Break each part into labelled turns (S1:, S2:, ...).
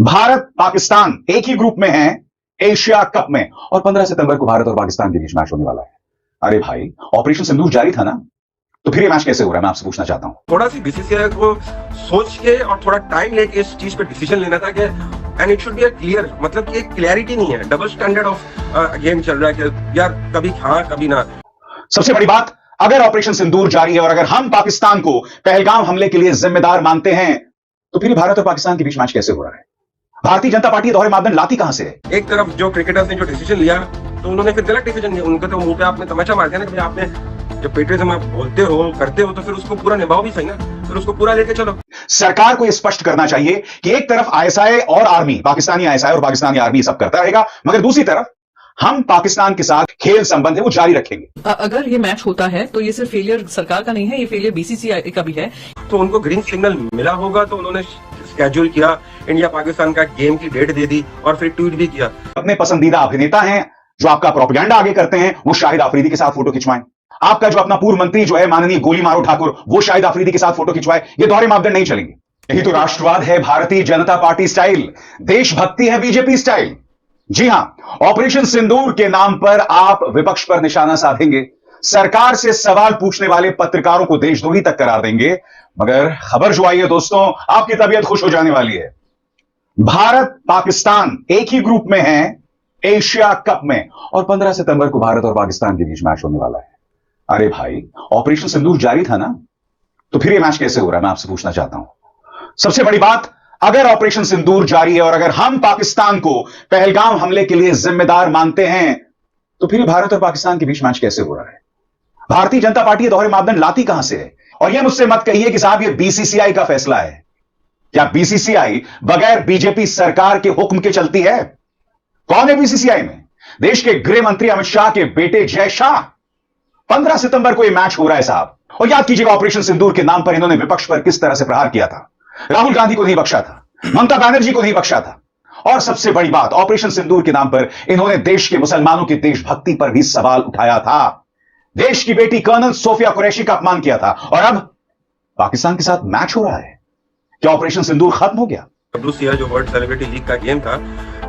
S1: भारत पाकिस्तान एक ही ग्रुप में है एशिया कप में, और 15 सितंबर को भारत और पाकिस्तान के बीच मैच होने वाला है। अरे भाई, ऑपरेशन सिंदूर जारी था ना, तो फिर ये मैच कैसे हो रहा है, मैं आपसे पूछना चाहता हूं।
S2: थोड़ा सी बीसीसीआई को सोच के और थोड़ा टाइम लेके इस चीज पे डिसीजन लेना था कि and it should be clear, मतलब कि एक क्लैरिटी नहीं है, डबल स्टैंडर्ड ऑफ गेम चल रहा है कि यार कभी हाँ कभी ना।
S1: सबसे बड़ी बात, अगर ऑपरेशन सिंदूर जारी है और अगर हम पाकिस्तान को पहलगाम हमले के लिए जिम्मेदार मानते हैं, तो फिर भारत और पाकिस्तान के बीच मैच कैसे हो रहा है। भारतीय जनता पार्टी दोहरे मापदंड लाती कहां से है।
S2: एक तरफ जो क्रिकेटर्स ने जो डिसीजन लिया तो उन्होंने फिर गलत डिसीजन लिया, उनका तो मुंह पे आपने तमाचा मार दिया ना कि आपने जब पेट्रियटिज्म आप बोलते हो करते हो तो फिर उसको पूरा निभाओ भी सही ना, फिर उसको पूरा लेके चलो।
S1: सरकार को यह स्पष्ट करना चाहिए कि एक तरफ आईएसआई और आर्मी, पाकिस्तानी आईएसआई और पाकिस्तानी आर्मी सब करता रहेगा, मगर दूसरी तरफ हम पाकिस्तान के साथ खेल संबंध है वो जारी रखेंगे।
S3: अगर ये मैच होता है तो ये सिर्फ फेलियर सरकार का नहीं है, ये फेलियर बीसीसीआई का भी है।
S2: तो उनको ग्रीन सिग्नल मिला होगा तो उन्होंने स्केड्यूल किया, इंडिया पाकिस्तान का गेम की डेट दे दी और फिर ट्वीट भी किया।
S1: अपने पसंदीदा अभिनेता हैं जो आपका प्रोपेगेंडा आगे करते हैं, वो शाहिद आफरीदी के साथ फोटो खिंचवाएं। आपका जो अपना पूर्व मंत्री जो है माननीय गोली मारो ठाकुर, वो शाहिद आफरीदी के साथ फोटो खिंचवाए। ये दोहरे मापदंड नहीं चलेंगे। यही तो राष्ट्रवाद है भारतीय जनता पार्टी स्टाइल, देशभक्ति है बीजेपी स्टाइल। जी हां, ऑपरेशन सिंदूर के नाम पर आप विपक्ष पर निशाना साधेंगे, सरकार से सवाल पूछने वाले पत्रकारों को देशद्रोही तक करार देंगे, मगर खबर जो आई है दोस्तों, आपकी तबीयत खुश हो जाने वाली है। भारत पाकिस्तान एक ही ग्रुप में है एशिया कप में, और 15 सितंबर को भारत और पाकिस्तान के बीच मैच होने वाला है। अरे भाई, ऑपरेशन सिंदूर जारी था ना, तो फिर ये मैच कैसे हो रहा है, मैं आपसे पूछना चाहता हूं। सबसे बड़ी बात, अगर ऑपरेशन सिंदूर जारी है और अगर हम पाकिस्तान को पहलगाम हमले के लिए जिम्मेदार मानते हैं, तो फिर भारत और पाकिस्तान के बीच मैच कैसे हो रहा है। भारतीय जनता पार्टी ये दोहरे मापदंड लाती कहां से है। और यह मुझसे मत कहिए कि साहब ये बीसीसीआई का फैसला है। क्या बीसीसीआई बगैर बीजेपी सरकार के हुक्म के चलती है। कौन है बीसीसीआई में, देश के गृह मंत्री अमित शाह के बेटे जय शाह। 15 सितंबर को यह मैच हो रहा है साहब, और याद कीजिएगा ऑपरेशन सिंदूर के नाम पर इन्होंने विपक्ष पर किस तरह से प्रहार किया था। राहुल गांधी को नहीं बख्शा था, ममता बनर्जी को नहीं बख्शा था, और सबसे बड़ी बात, ऑपरेशन सिंदूर के नाम पर इन्होंने देश के मुसलमानों की देशभक्ति पर भी सवाल उठाया था। देश की बेटी कर्नल सोफिया कुरैशी का अपमान किया था, और अब पाकिस्तान के साथ मैच हो रहा है। क्या ऑपरेशन सिंदूर खत्म हो गया।
S2: WCL जो वर्ल्ड सेलिब्रिटी लीग का गेम था,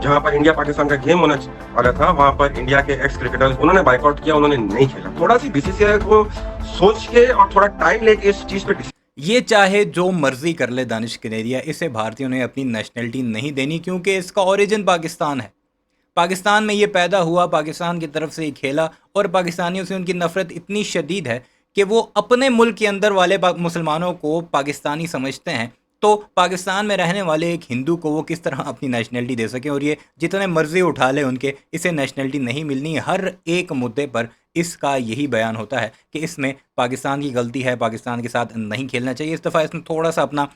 S2: जहां पर इंडिया पाकिस्तान का गेम होना वाला था, वहां पर इंडिया के एक्स क्रिकेटर्स उन्होंने बाइकआउट किया, उन्होंने नहीं खेला। थोड़ा सी बीसीसीआई को सोच के और थोड़ा टाइम लेके इस चीज पे
S4: ये चाहे जो मर्जी कर ले दानिश कनेरिया, इसे भारतीयों ने अपनी नेशनलिटी नहीं देनी, क्योंकि इसका ओरिजिन पाकिस्तान है। पाकिस्तान में ये पैदा हुआ, पाकिस्तान की तरफ से ही खेला, और पाकिस्तानियों से उनकी नफ़रत इतनी शदीद है कि वो अपने मुल्क के अंदर वाले मुसलमानों को पाकिस्तानी समझते हैं। तो पाकिस्तान में रहने वाले एक हिंदू को वो किस तरह अपनी नेशनलिटी दे सकें, और ये जितने मर्जी उठा ले उनके, इसे नेशनलिटी नहीं मिलनी। हर एक मुद्दे पर इसका यही बयान होता है कि इसमें पाकिस्तान की गलती है, पाकिस्तान के साथ नहीं खेलना चाहिए। इस दफ़ा इसने थोड़ा सा अपना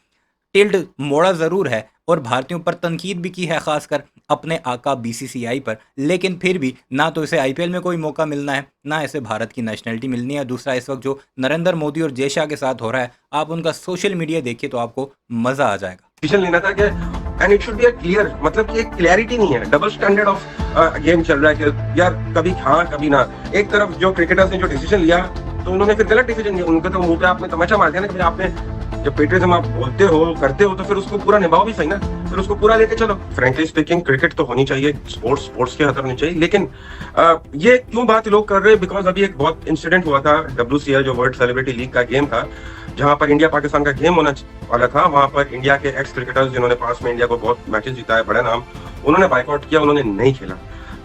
S4: टिल्ड मोड़ा ज़रूर है और भारतीयों पर तनकीद भी की है, ख़ासकर अपने आका बीसीसीआई पर, लेकिन फिर भी ना तो इसे आईपीएल में कोई मौका मिलना है, ना इसे भारत की नेशनलिटी मिलनी है। दूसरा, इस वक्त जो नरेंद्र मोदी और जय शाह के साथ हो रहा है, आप उनका सोशल मीडिया देखिए तो आपको मज़ा आ जाएगा।
S2: डिसीजन लेना था कि and it should be clear, मतलब कि एक क्लैरिटी नहीं है, डबल स्टैंडर्ड ऑफ गेम चल रहा है कि यार कभी हाँ कभी ना। एक तरफ जो क्रिकेटर्स ने जो डिसीजन लिया तो उन्होंने फिर गलत डिसीजन लिया, उनका तो मुंह पे आपने तमाचा मार दिया ना कि आपने जब पेट्रियटिज्म आप बोलते हो करते हो तो फिर उसको पूरा निभाओ भी सही ना, फिर उसको पूरा लेके चलो। फ्रेंकली स्पीकिंग, क्रिकेट तो होनी चाहिए, स्पोर्ट्स के हद होनी चाहिए, लेकिन ये क्यों बात लोग कर रहे हैं, बिकॉज अभी एक बहुत इंसिडेंट हुआ था। WCL जो वर्ल्ड सेलिब्रिटी लीग का गेम था, जहां पर इंडिया पाकिस्तान का गेम होना वाला था, वहां पर इंडिया के एक्स क्रिकेटर्स जिन्होंने पास में इंडिया को बहुत मैचेस जिताए, बड़ा नाम, उन्होंने बाइकआउट किया, उन्होंने नहीं खेला।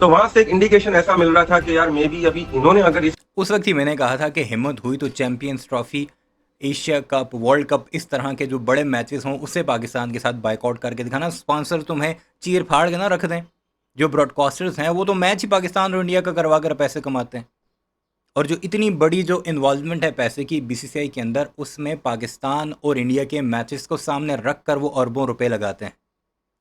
S2: तो वहां से एक इंडिकेशन ऐसा मिल रहा था कि यार मे बी अभी इन्होंने अगर
S4: उस वक्त ही मैंने कहा था कि हिम्मत हुई तो champions trophy, Asia cup, world cup, इस तरह के जो बड़े मैचेस हों उससे पाकिस्तान के साथ बाइकआउट करके दिखाना। स्पॉन्सर तुम्हें चीर फाड़ के ना रख दें, जो ब्रॉडकास्टर्स हैं वो तो मैच ही पाकिस्तान और इंडिया का करवा कर पैसे कमाते हैं, और जो इतनी बड़ी जो इन्वॉल्वमेंट है पैसे की बीसीसीआई के अंदर, उसमें पाकिस्तान और इंडिया के मैचेस को सामने रख कर वो अरबों रुपए लगाते हैं।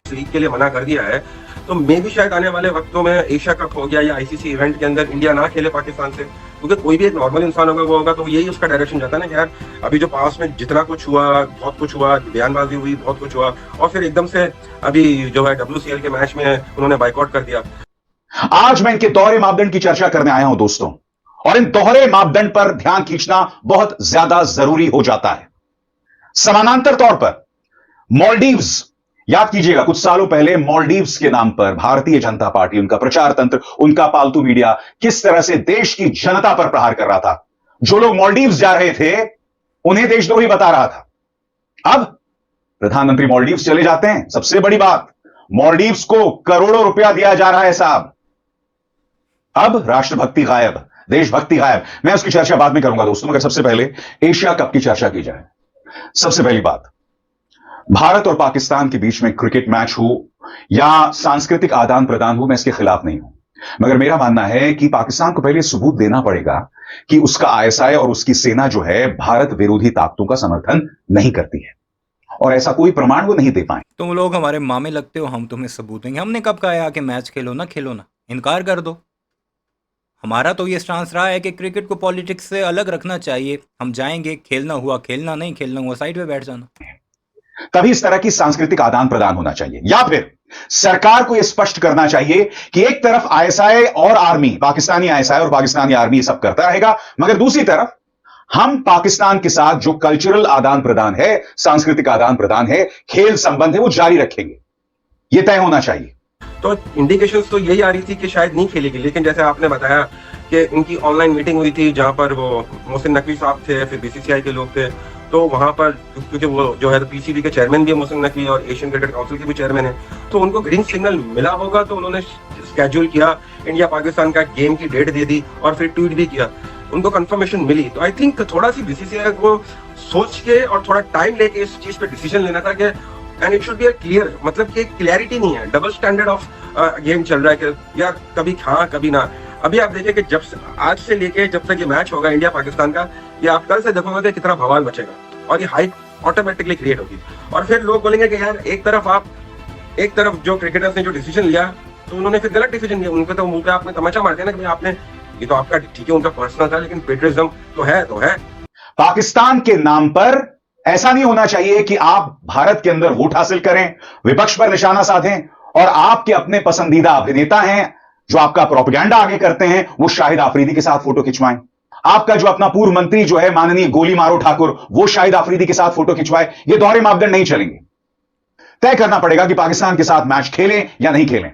S2: लीग के लिए मना कर दिया है, तो मे भी शायद आने वाले वक्तों में एशिया कप हो गया या आईसीसी इवेंट के अंदर इंडिया ना खेले पाकिस्तान से, क्योंकि कोई भी एक नॉर्मल इंसान होगा वो होगा तो यही उसका डायरेक्शन जाता है ना कि यार अभी जो पास में जितना कुछ हुआ, बहुत कुछ हुआ, बयानबाजी हुई, बहुत कुछ हुआ, और फिर एकदम से अभी जो है WCL के मैच में उन्होंने बाइकआउट कर दिया।
S1: आज मैं इनके दोहरे मापदंड की चर्चा करने आया हूं दोस्तों, और इन दोहरे मापदंड पर ध्यान खींचना बहुत ज्यादा जरूरी हो जाता है। समानांतर तौर पर मालदीव्स याद कीजिएगा, कुछ सालों पहले मालदीव्स के नाम पर भारतीय जनता पार्टी, उनका प्रचार तंत्र, उनका पालतू मीडिया किस तरह से देश की जनता पर प्रहार कर रहा था। जो लोग मालदीव्स जा रहे थे उन्हें देशद्रोही बता रहा था। अब प्रधानमंत्री मालदीव्स चले जाते हैं। सबसे बड़ी बात, मालदीव्स को करोड़ों रुपया दिया जा रहा है साहब। अब राष्ट्रभक्ति गायब, देशभक्ति गायब। मैं उसकी चर्चा बाद में करूंगा दोस्तों, मगर सबसे पहले एशिया कप की चर्चा की जाए। सबसे पहली बात, भारत और पाकिस्तान के बीच में क्रिकेट मैच हो या सांस्कृतिक आदान प्रदान हो, मैं इसके खिलाफ नहीं हूं, मगर मेरा मानना है कि पाकिस्तान को पहले सबूत देना पड़ेगा कि उसका आईएसआई और उसकी सेना जो है भारत विरोधी ताकतों का समर्थन नहीं करती है, और ऐसा कोई प्रमाण वो नहीं दे पाए।
S4: तुम लोग हमारे मामे लगते हो, हम तुम्हें सबूत देंगे। हमने कब कहा है कि मैच खेलो ना, इनकार कर दो। हमारा तो ये स्टांस रहा है कि क्रिकेट को पॉलिटिक्स से अलग रखना चाहिए। हम जाएंगे, खेलना हुआ खेलना, नहीं खेलना हुआ साइड पे बैठ जाना।
S1: तभी इस तरह की सांस्कृतिक आदान प्रदान होना चाहिए, या फिर सरकार को यह स्पष्ट करना चाहिए कि एक तरफ आईएसआई और आर्मी, पाकिस्तानी आईएसआई और पाकिस्तानी आर्मी सब करता रहेगा, मगर दूसरी तरफ हम पाकिस्तान के साथ जो कल्चरल आदान प्रदान है, सांस्कृतिक आदान प्रदान है, खेल संबंध है, वो जारी रखेंगे। यह तय होना चाहिए।
S2: तो इंडिकेशंस तो यही आ रही थी कि शायद नहीं खेलेगी, लेकिन जैसे आपने बताया कि उनकी ऑनलाइन मीटिंग हुई थी जहां पर वो मोहसिन नकवी साहब थे, फिर बीसीसीआई के लोग थे, तो वहां पर क्योंकि वो जो है पीसीबी के चेयरमैन भी है मोहसिन नकवी और एशियन क्रिकेट काउंसिल के भी चेयरमैन है, तो उनको ग्रीन सिग्नल मिला होगा, तो उन्होंने स्केड्यूल किया, इंडिया पाकिस्तान का गेम की डेट दे दी और फिर ट्वीट भी किया, उनको कंफर्मेशन मिली। तो आई थिंक थोड़ा सी बीसीसीआई को सोच के और थोड़ा टाइम लेके इस चीज पे डिसीजन लेना था कि and it should be clear, मतलब कि क्लैरिटी नहीं है, डबल स्टैंडर्ड ऑफ गेम चल रहा है कि यार कभी हाँ कभी ना। अभी आप देखिए कि जब आज से लेके जब तक ये मैच होगा इंडिया पाकिस्तान का, ये आप कल से देखोगे कि कितना बवाल मचेगा और ये हाइप ऑटोमेटिकली क्रिएट होगी, और फिर लोग बोलेंगे कि यार एक तरफ जो क्रिकेटर्स ने जो डिसीजन लिया तो उन्होंने फिर गलत डिसीजन लिया, उनको तो मुंह पे आपने तमाचा मार दिया ना कि आपने, ये तो आपका ठीक है उनका पर्सनल था, लेकिन पेट्रियटिज्म तो है।
S1: पाकिस्तान के नाम पर ऐसा नहीं होना चाहिए कि आप भारत के अंदर वोट हासिल करें, विपक्ष पर निशाना साधें, और आपके अपने पसंदीदा अभिनेता हैं जो आपका प्रोपेगेंडा आगे करते हैं, वो शाहिद आफरीदी के साथ फोटो खिंचवाएं। आपका जो अपना पूर्व मंत्री जो है माननीय गोली मारो ठाकुर, वो शाहिद आफरीदी के साथ फोटो खिंचवाए। ये दोहरे मापदंड नहीं चलेंगे। तय करना पड़ेगा कि पाकिस्तान के साथ मैच खेलें या नहीं खेलें।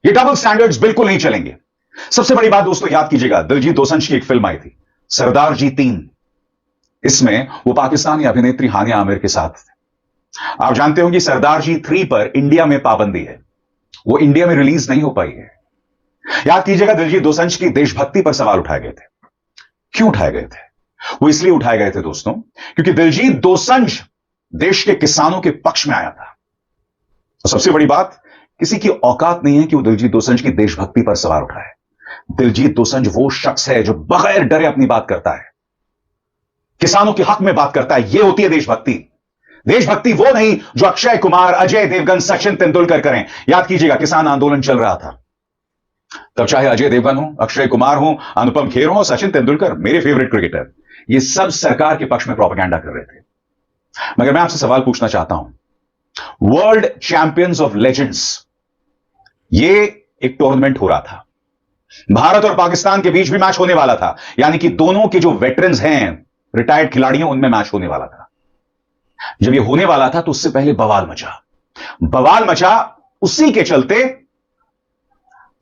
S1: ये डबल स्टैंडर्ड्स बिल्कुल नहीं चलेंगे। सबसे बड़ी बात दोस्तों, याद कीजिएगा, दिलजीत दोसांझ की एक फिल्म आई थी सरदार जी 3। इसमें वो पाकिस्तानी अभिनेत्री हानिया आमिर के साथ थे। आप जानते होंगे सरदार जी 3 पर इंडिया में पाबंदी है, वो इंडिया में रिलीज नहीं हो पाई है। याद कीजिएगा, दिलजीत दोसांझ की देशभक्ति पर सवाल उठाए गए थे। क्यों उठाए गए थे? वो इसलिए उठाए गए थे दोस्तों, क्योंकि दिलजीत दोसांझ देश के किसानों के पक्ष में आया था। और सबसे बड़ी बात, किसी की औकात नहीं है कि वो दिलजीत दोसांझ की देशभक्ति पर सवाल उठाए। दिलजीत दोसांझ वो शख्स है जो बगैर डरे अपनी बात करता है, किसानों के हक में बात करता है। यह होती है देशभक्ति। देशभक्ति वो नहीं जो अक्षय कुमार, अजय देवगन, सचिन तेंदुलकर करें। याद कीजिएगा, किसान आंदोलन चल रहा था, तब चाहे अजय देवगन हो, अक्षय कुमार हो, अनुपम खेर हो, सचिन तेंदुलकर, मेरे फेवरेट क्रिकेटर, ये सब सरकार के पक्ष में प्रोपेगेंडा कर रहे थे। मगर मैं आपसे सवाल पूछना चाहता हूं, वर्ल्ड चैंपियंस ऑफ लेजेंड्स, ये एक टूर्नामेंट हो रहा था, भारत और पाकिस्तान के बीच भी मैच होने वाला था, यानी कि दोनों के जो वेटरन्स हैं, रिटायर्ड खिलाड़ियों, उनमें मैच होने वाला था। जब ये होने वाला था तो उससे पहले बवाल मचा, उसी के चलते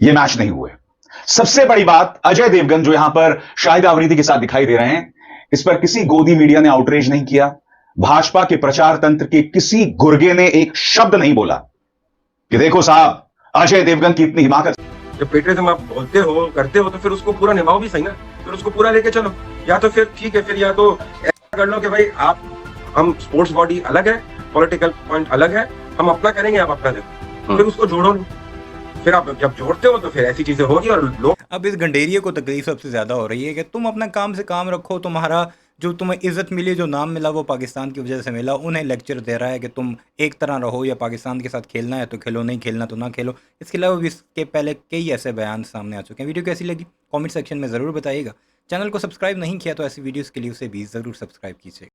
S1: ये मैच नहीं हुए। सबसे बड़ी बात, अजय देवगन जो यहां पर शाहिद आफरीदी के साथ दिखाई दे रहे हैं, इस पर किसी गोदी मीडिया ने आउटरीच नहीं किया। भाजपा के प्रचार तंत्र के किसी गुर्गे ने एक शब्द नहीं बोला कि देखो साहब, अजय देवगन की इतनी हिमाकत।
S2: जब पेट्रियटिज्म आप बोलते हो, करते हो, तो फिर उसको पूरा निभाओ भी सही ना, फिर उसको पूरा लेके चलो। या तो फिर ठीक है, फिर या तो ऐसा कर लो कि भाई हम स्पोर्ट्स बॉडी अलग है, पॉलिटिकल पॉइंट अलग है, हम अपना करेंगे, आप अपना देखो, फिर उसको जोड़ो। फिर आप जब जोड़ते हो तो फिर ऐसी चीजें होगी। और लोग,
S4: अब इस गंडेरिये को तकलीफ सबसे ज़्यादा हो रही है कि तुम अपना काम से काम रखो, तुम्हारा जो तुम्हें इज्जत मिली, जो नाम मिला, वो पाकिस्तान की वजह से मिला। उन्हें लेक्चर दे रहा है कि तुम एक तरह रहो, या पाकिस्तान के साथ खेलना है तो खेलो, नहीं खेलना तो ना खेलो। इसके अलावा भी इसके पहले कई ऐसे बयान सामने आ चुके हैं। वीडियो कैसी लगी कमेंट सेक्शन में ज़रूर बताइएगा। चैनल को सब्सक्राइब नहीं किया तो ऐसी वीडियोज़ के लिए उसे भी ज़रूर सब्सक्राइब कीजिए।